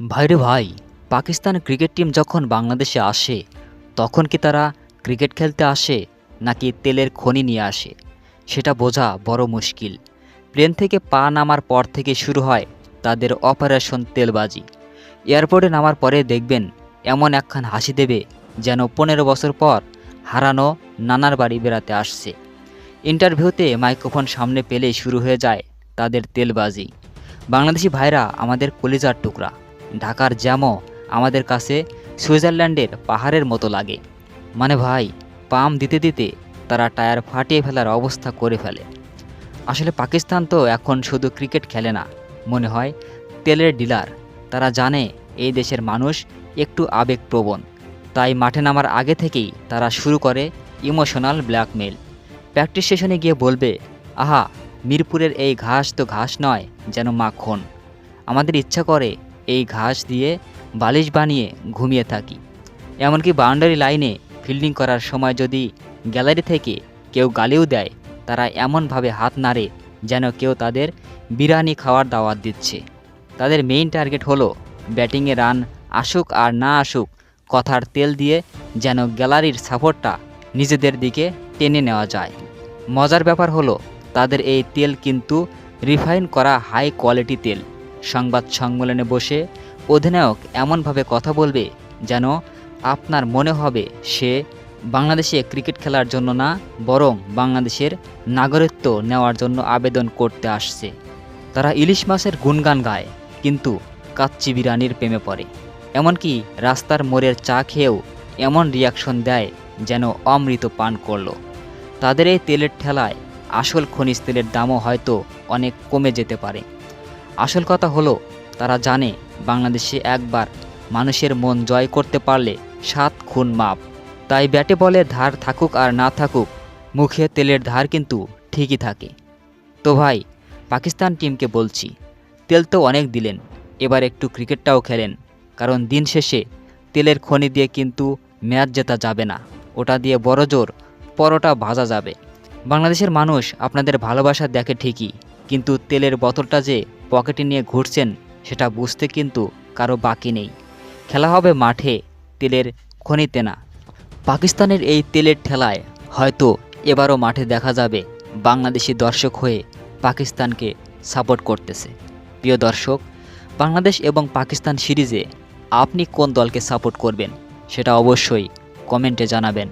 ভাইরে ভাই, Pakistan cricket team যখন বাংলাদেশে আসে তখন কি তারা ক্রিকেট খেলতে আসে নাকি তেলের খনি নিয়ে আসে সেটা বোঝা বড় মুশকিল। প্লেন থেকে পা নামার পর থেকে শুরু হয় তাদের অপারেশন তেলবাজি। এয়ারপোর্টে নামার পরে দেখবেন এমন একখান হাসি দেবে যেন 15 বছর পর হারানো নানার বাড়ি বেড়াতে আসছে। ইন্টারভিউতে মাইক্রোফোন সামনে পেলেই শুরু হয়ে যায় তাদের তেলবাজি। বাংলাদেশি ভাইরা আমাদের কলিজার টুকরা। ঢাকার জ্যামও আমাদের কাছে সুইজারল্যান্ডের পাহাড়ের মতো লাগে। মানে ভাই, পাম দিতে দিতে তারা টায়ার ফাটিয়ে ফেলার অবস্থা করে ফেলে। আসলে পাকিস্তান তো এখন শুধু ক্রিকেট খেলে না, মনে হয় তেলের ডিলার। তারা জানে এই দেশের মানুষ একটু আবেগপ্রবণ, তাই মাঠে নামার আগে থেকেই তারা শুরু করে ইমোশনাল ব্ল্যাকমেল। প্র্যাকটিস সেশনে গিয়ে বলবে, আহা, মিরপুরের এই ঘাস তো ঘাস নয়, যেন মাখন। আমাদের ইচ্ছা করে এই ঘাস দিয়ে বালিশ বানিয়ে ঘুমিয়ে থাকি। এমনকি বাউন্ডারি লাইনে ফিল্ডিং করার সময় যদি গ্যালারি থেকে কেউ গালিও দেয়, তারা এমনভাবে হাত নাড়ে যেন কেউ তাদের বিরিয়ানি খাওয়ার দাওয়াত দিচ্ছে। তাদের মেইন টার্গেট হলো ব্যাটিংয়ে রান আসুক আর না আসুক, কথার তেল দিয়ে যেন গ্যালারির সাপোর্টটা নিজেদের দিকে টেনে নেওয়া যায়। মজার ব্যাপার হলো তাদের এই তেল কিন্তু রিফাইন করা হাই কোয়ালিটি তেল। সংবাদ সম্মেলনে বসে অধিনায়ক এমনভাবে কথা বলবে যেন আপনার মনে হবে সে বাংলাদেশে ক্রিকেট খেলার জন্য না, বরং বাংলাদেশের নাগরিকত্ব নেওয়ার জন্য আবেদন করতে আসছে। তারা ইলিশ মাছের গুণগান গায় কিন্তু কাচ্চি বিরিয়ানির প্রেমে পড়ে। এমনকি রাস্তার মোড়ের চা খেয়েও এমন রিয়াকশন দেয় যেন অমৃত পান করলো। তাদের এই তেলের ঠেলায় আসল খনিজ তেলের দামও হয়তো অনেক কমে যেতে পারে। আসল কথা হলো তারা জানে বাংলাদেশে একবার মানুষের মন জয় করতে পারলে 7 খুন মাপ। তাই ব্যাটে বলে ধার থাকুক আর না থাকুক, মুখে তেলের ধার কিন্তু ঠিকই থাকে। তো ভাই, পাকিস্তান টিমকে বলছি, তেল তো অনেক দিলেন, এবার একটু ক্রিকেটটাও খেলেন। কারণ দিন শেষে তেলের খনি দিয়ে কিন্তু ম্যাচ জেতা যাবে না, ওটা দিয়ে বড় জোর পরোটা ভাজা যাবে। বাংলাদেশের মানুষ আপনাদের ভালোবাসা দেখে ঠিকই, কিন্তু তেলের বোতলটা যে পকেটে নিয়ে ঘুরছেন সেটা বুঝতে কিন্তু কারো বাকি নেই। খেলা হবে মাঠে, তেলের খনিতে না। পাকিস্তানের এই তেলের ঠেলায় হয়তো এবারও মাঠে দেখা যাবে বাংলাদেশি দর্শক হয়ে পাকিস্তানকে সাপোর্ট করতেছে। প্রিয় দর্শক, বাংলাদেশ এবং পাকিস্তান সিরিজে আপনি কোন দলকে সাপোর্ট করবেন সেটা অবশ্যই কমেন্টে জানাবেন।